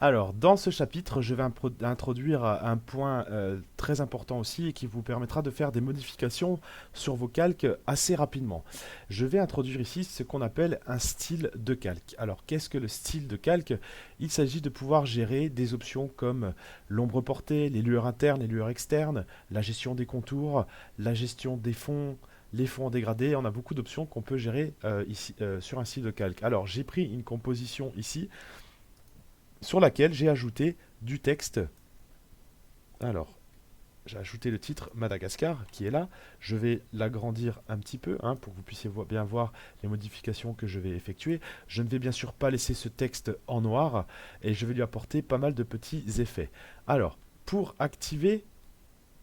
Alors, dans ce chapitre, je vais introduire un point très important aussi et qui vous permettra de faire des modifications sur vos calques assez rapidement. Je vais introduire ici ce qu'on appelle un style de calque. Alors, qu'est-ce que le style de calque? Il s'agit de pouvoir gérer des options comme l'ombre portée, les lueurs internes, les lueurs externes, la gestion des contours, la gestion des fonds, les fonds en dégradé. On a beaucoup d'options qu'on peut gérer ici sur un style de calque. Alors, j'ai pris une composition ici sur laquelle j'ai ajouté du texte. Alors, j'ai ajouté le titre Madagascar qui est là. Je vais l'agrandir un petit peu pour que vous puissiez bien voir les modifications que je vais effectuer. Je ne vais bien sûr pas laisser ce texte en noir et je vais lui apporter pas mal de petits effets. Alors, pour activer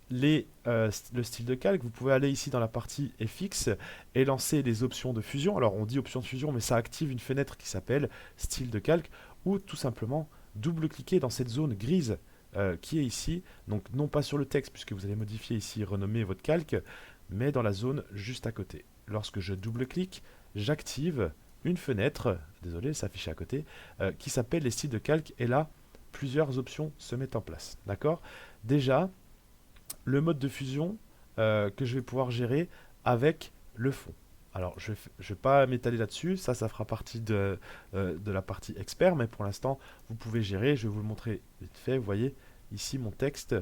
le style de calque, vous pouvez aller ici dans la partie FX et lancer les options de fusion. Alors on dit option de fusion, mais ça active une fenêtre qui s'appelle style de calque, ou tout simplement double-cliquer dans cette zone grise qui est ici, donc non pas sur le texte puisque vous allez modifier ici, renommer votre calque, mais dans la zone juste à côté. Lorsque je double-clique, j'active une fenêtre, désolé, ça s'affiche à côté, qui s'appelle les styles de calque, et là, plusieurs options se mettent en place. D'accord? Déjà, le mode de fusion que je vais pouvoir gérer avec le fond. Alors, je ne vais pas m'étaler là-dessus, ça fera partie de la partie expert, mais pour l'instant, vous pouvez gérer. Je vais vous le montrer vite fait. Vous voyez ici mon texte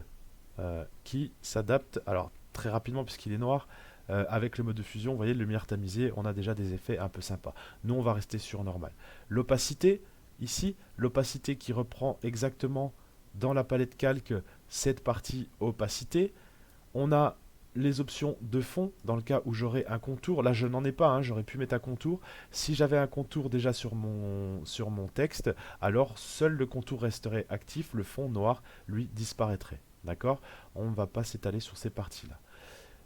qui s'adapte, alors très rapidement puisqu'il est noir, avec le mode de fusion. Vous voyez, lumière tamisée, on a déjà des effets un peu sympas. Nous, on va rester sur normal. L'opacité, ici, l'opacité qui reprend exactement dans la palette calque cette partie opacité. On a les options de fond dans le cas où j'aurais un contour. Là, je n'en ai pas, j'aurais pu mettre un contour. Si j'avais un contour déjà sur mon texte, alors seul le contour resterait actif, le fond noir, lui, disparaîtrait. D'accord? On ne va pas s'étaler sur ces parties-là.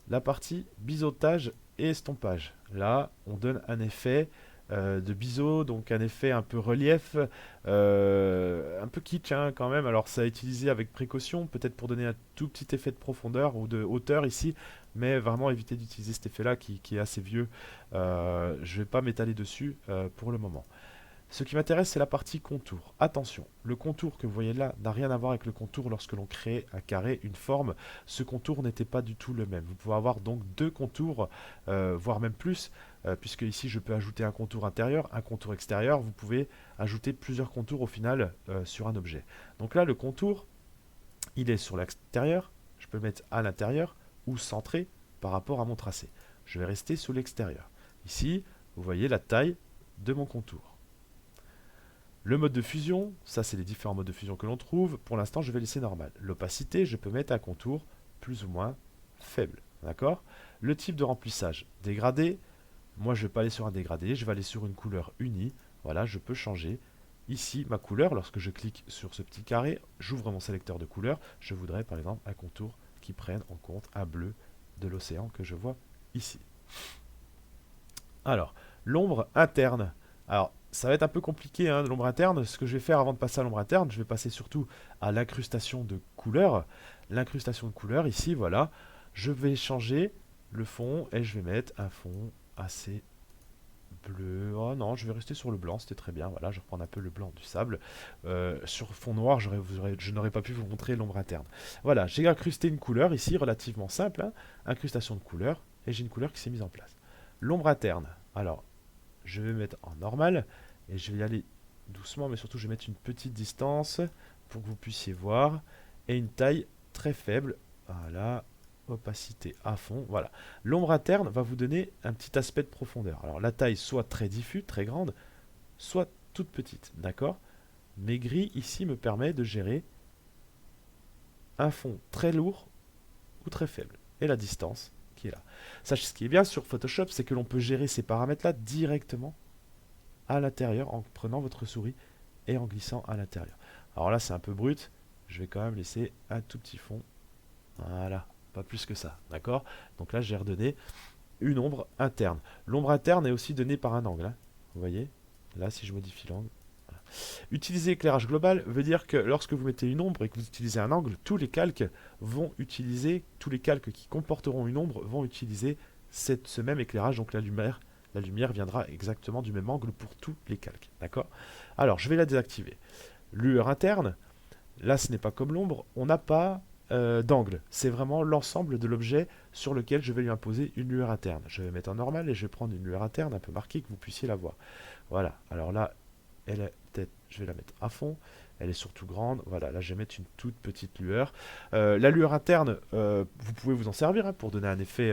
La partie biseautage et estompage. Là, on donne un effet de biseau, donc un effet un peu relief, un peu kitsch quand même. Alors ça a utilisé avec précaution, peut-être pour donner un tout petit effet de profondeur ou de hauteur ici, mais vraiment éviter d'utiliser cet effet-là qui est assez vieux. Je ne vais pas m'étaler dessus pour le moment. Ce qui m'intéresse, c'est la partie contour. Attention, le contour que vous voyez là n'a rien à voir avec le contour lorsque l'on crée un carré, une forme. Ce contour n'était pas du tout le même. Vous pouvez avoir donc deux contours, voire même plus, puisque ici je peux ajouter un contour intérieur, un contour extérieur. Vous pouvez ajouter plusieurs contours au final sur un objet. Donc là, le contour, il est sur l'extérieur. Je peux le mettre à l'intérieur ou centré par rapport à mon tracé. Je vais rester sous l'extérieur. Ici, vous voyez la taille de mon contour. Le mode de fusion, ça c'est les différents modes de fusion que l'on trouve. Pour l'instant, je vais laisser normal. L'opacité, je peux mettre un contour plus ou moins faible. D'accord? Le type de remplissage, dégradé. Moi, je ne vais pas aller sur un dégradé, je vais aller sur une couleur unie. Voilà, je peux changer ici ma couleur. Lorsque je clique sur ce petit carré, j'ouvre mon sélecteur de couleurs. Je voudrais par exemple un contour qui prenne en compte un bleu de l'océan que je vois ici. Alors, l'ombre interne. Alors, ça va être un peu compliqué, l'ombre interne. Ce que je vais faire avant de passer à l'ombre interne, je vais passer surtout à l'incrustation de couleurs. L'incrustation de couleurs, ici, voilà. Je vais changer le fond et je vais mettre un fond assez bleu. Oh non, je vais rester sur le blanc, c'était très bien. Voilà, je reprends un peu le blanc du sable. Sur fond noir, je n'aurais pas pu vous montrer l'ombre interne. Voilà, j'ai incrusté une couleur ici, relativement simple. Incrustation de couleurs, et j'ai une couleur qui s'est mise en place. L'ombre interne. Alors, je vais mettre en normal et je vais y aller doucement, mais surtout je vais mettre une petite distance pour que vous puissiez voir, et une taille très faible. Voilà, opacité à fond. Voilà, l'ombre interne va vous donner un petit aspect de profondeur. Alors la taille soit très diffuse, très grande, soit toute petite, d'accord? Mes gris ici me permet de gérer un fond très lourd ou très faible, et la distance qui est là. Sachez, ce qui est bien sur Photoshop, c'est que l'on peut gérer ces paramètres là directement à l'intérieur en prenant votre souris et en glissant à l'intérieur. Alors là, c'est un peu brut. Je vais quand même laisser un tout petit fond. Voilà, pas plus que ça. D'accord? Donc là, j'ai redonné une ombre interne. L'ombre interne est aussi donnée par un angle. Vous voyez? Là, si je modifie l'angle. Voilà. Utiliser éclairage global veut dire que lorsque vous mettez une ombre et que vous utilisez un angle, tous les calques qui comporteront une ombre vont utiliser ce même éclairage. Donc la lumière viendra exactement du même angle pour tous les calques. D'accord? Alors, je vais la désactiver. lueur interne, là ce n'est pas comme l'ombre, on n'a pas d'angle. C'est vraiment l'ensemble de l'objet sur lequel je vais lui imposer une lueur interne. Je vais mettre en normal et je vais prendre une lueur interne un peu marquée que vous puissiez la voir. Voilà, alors là, elle est peut-être, je vais la mettre à fond. Elle est surtout grande. Voilà, là je vais mettre une toute petite lueur. La lueur interne, vous pouvez vous en servir hein, pour donner un effet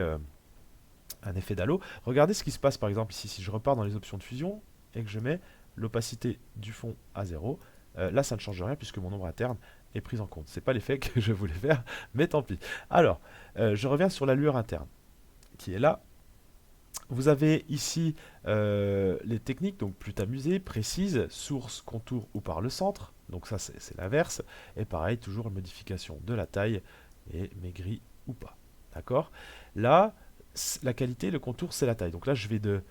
d'halo. Regardez ce qui se passe par exemple ici. Si je repars dans les options de fusion et que je mets l'opacité du fond à 0, là ça ne change rien puisque mon ombre interne est prise en compte. C'est pas l'effet que je voulais faire, mais tant pis. Alors, je reviens sur la lueur interne qui est là. Vous avez ici les techniques, donc plus t'amuser, précise, source, contour ou par le centre. Donc ça c'est l'inverse. Et pareil, toujours une modification de la taille et maigri ou pas. D'accord. Là, la qualité, le contour, c'est la taille. Donc là, je vais de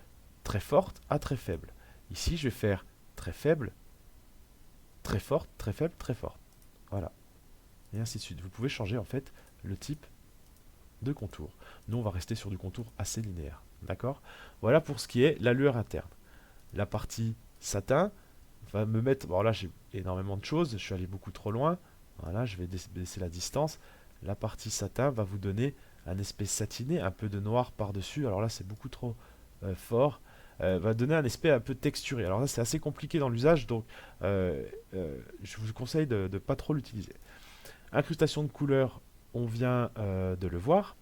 très forte à très faible. Ici, je vais faire très faible, très forte, très faible, très forte. Voilà. Et ainsi de suite. Vous pouvez changer en fait le type de contour. Nous, on va rester sur du contour assez linéaire. D'accord. Voilà pour ce qui est la lueur interne. La partie satin va me mettre... Bon là, j'ai énormément de choses. Je suis allé beaucoup trop loin. Voilà, je vais baisser la distance. La partie satin va vous donner un espèce satiné, un peu de noir par-dessus. Alors là, c'est beaucoup trop fort. Va donner un aspect un peu texturé. Alors là, c'est assez compliqué dans l'usage, donc je vous conseille de ne pas trop l'utiliser. Incrustation de couleur, on vient de le voir.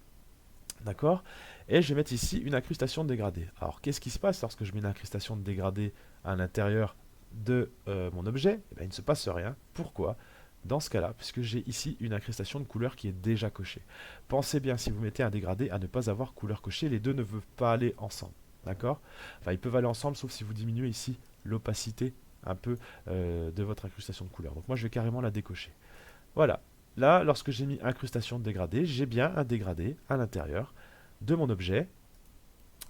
D'accord. Et je vais mettre ici une incrustation de dégradé. Alors, qu'est-ce qui se passe lorsque je mets une incrustation de dégradé à l'intérieur de mon objet? Eh bien, il ne se passe rien. Pourquoi? Dans ce cas-là, puisque j'ai ici une incrustation de couleur qui est déjà cochée. Pensez bien, si vous mettez un dégradé, à ne pas avoir couleur cochée. Les deux ne peuvent pas aller ensemble. D'accord. Enfin, ils peuvent aller ensemble, sauf si vous diminuez ici l'opacité un peu de votre incrustation de couleur. Donc moi, je vais carrément la décocher. Voilà. Là, lorsque j'ai mis incrustation de dégradé, j'ai bien un dégradé à l'intérieur de mon objet.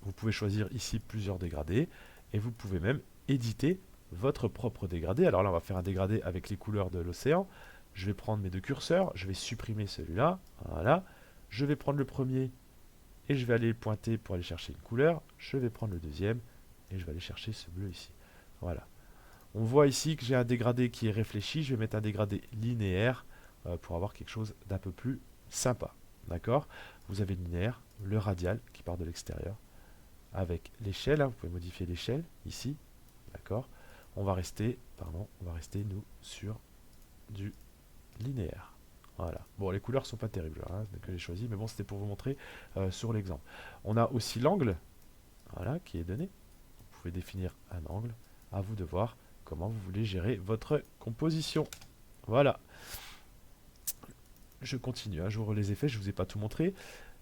Vous pouvez choisir ici plusieurs dégradés et vous pouvez même éditer votre propre dégradé. Alors là, on va faire un dégradé avec les couleurs de l'océan. Je vais prendre mes deux curseurs, je vais supprimer celui-là. Voilà. Je vais prendre le premier et je vais aller le pointer pour aller chercher une couleur. Je vais prendre le deuxième et je vais aller chercher ce bleu ici. Voilà. On voit ici que j'ai un dégradé qui est réfléchi. Je vais mettre un dégradé linéaire pour avoir quelque chose d'un peu plus sympa. D'accord. Vous avez le linéaire, le radial qui part de l'extérieur, avec l'échelle, hein, vous pouvez modifier l'échelle ici, d'accord. On va rester, nous, sur du linéaire. Voilà. Bon, les couleurs sont pas terribles, hein, que j'ai choisi, mais bon, c'était pour vous montrer sur l'exemple. On a aussi l'angle, voilà, qui est donné. Vous pouvez définir un angle. À vous de voir comment vous voulez gérer votre composition. Voilà. Je continue, hein, j'ouvre les effets, je ne vous ai pas tout montré.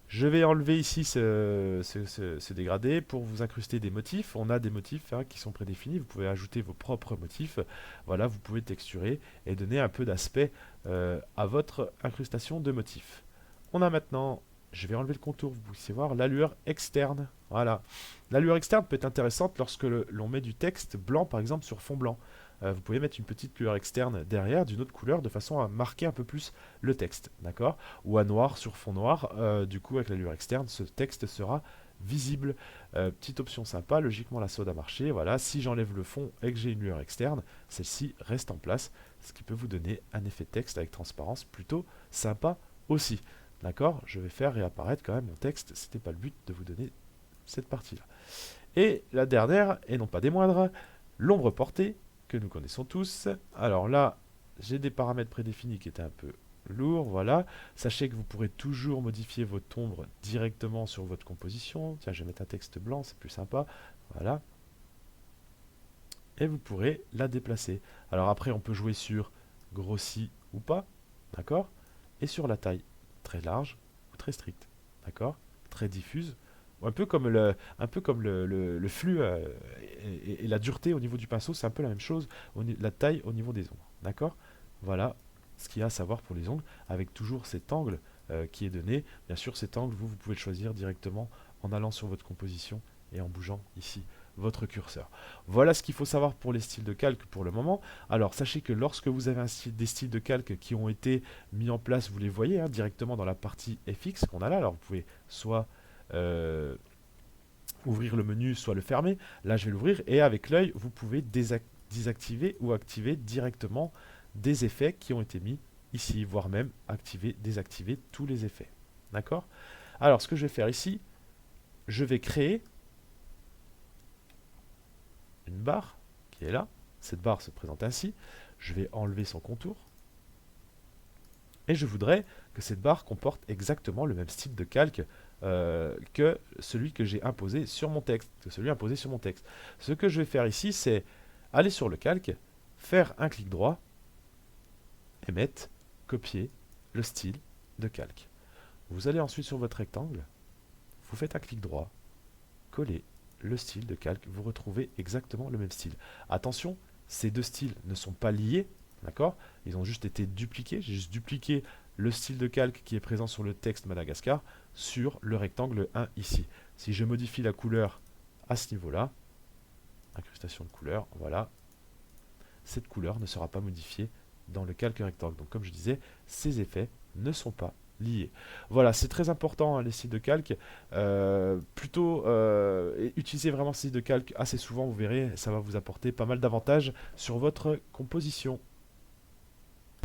Je vais enlever ici ce dégradé pour vous incruster des motifs. On a des motifs hein, qui sont prédéfinis. Vous pouvez ajouter vos propres motifs. Voilà, vous pouvez texturer et donner un peu d'aspect à votre incrustation de motifs. On a maintenant, je vais enlever le contour, vous pouvez voir, la lueur externe. Voilà. La lueur externe peut être intéressante lorsque l'on met du texte blanc, par exemple, sur fond blanc. Vous pouvez mettre une petite lueur externe derrière d'une autre couleur de façon à marquer un peu plus le texte, d'accord? Ou à noir sur fond noir, du coup avec la lueur externe, ce texte sera visible. Petite option sympa, logiquement la saude a marché, voilà. Si j'enlève le fond et que j'ai une lueur externe, celle-ci reste en place, ce qui peut vous donner un effet texte avec transparence plutôt sympa aussi. D'accord? Je vais faire réapparaître quand même mon texte, c'était pas le but de vous donner cette partie-là. Et la dernière, et non pas des moindres, l'ombre portée, que nous connaissons tous. Alors là, j'ai des paramètres prédéfinis qui étaient un peu lourds, voilà. Sachez que vous pourrez toujours modifier votre ombre directement sur votre composition. Tiens, je vais mettre un texte blanc, c'est plus sympa. Voilà. Et vous pourrez la déplacer. Alors après, on peut jouer sur grossi ou pas, d'accord? Et sur la taille, très large ou très stricte, d'accord? Très diffuse. Un peu comme le flux et la dureté au niveau du pinceau, c'est un peu la même chose, la taille au niveau des ongles. D'accord. Voilà ce qu'il y a à savoir pour les ongles, avec toujours cet angle qui est donné. Bien sûr, cet angle, vous pouvez le choisir directement en allant sur votre composition et en bougeant ici votre curseur. Voilà ce qu'il faut savoir pour les styles de calque pour le moment. Alors, sachez que lorsque vous avez des styles de calque qui ont été mis en place, vous les voyez hein, directement dans la partie FX qu'on a là. Alors, vous pouvez soit ouvrir le menu, soit le fermer. Là, je vais l'ouvrir et avec l'œil, vous pouvez désactiver ou activer directement des effets qui ont été mis ici, voire même activer, désactiver tous les effets. D'accord? Alors, ce que je vais faire ici, je vais créer une barre qui est là. Cette barre se présente ainsi. Je vais enlever son contour. Et je voudrais que cette barre comporte exactement le même style de calque que celui que j'ai imposé sur mon texte. Ce que je vais faire ici, c'est aller sur le calque, faire un clic droit, et mettre, copier le style de calque. Vous allez ensuite sur votre rectangle, vous faites un clic droit, coller le style de calque, vous retrouvez exactement le même style. Attention, ces deux styles ne sont pas liés, d'accord? Ils ont juste été dupliqués, j'ai juste dupliqué le style de calque qui est présent sur le texte Madagascar sur le rectangle 1 ici. Si je modifie la couleur à ce niveau-là, incrustation de couleur, voilà, cette couleur ne sera pas modifiée dans le calque rectangle. Donc comme je disais, ces effets ne sont pas liés. Voilà, c'est très important, hein, les styles de calque. Utilisez vraiment ces styles de calque assez souvent, vous verrez, ça va vous apporter pas mal d'avantages sur votre composition.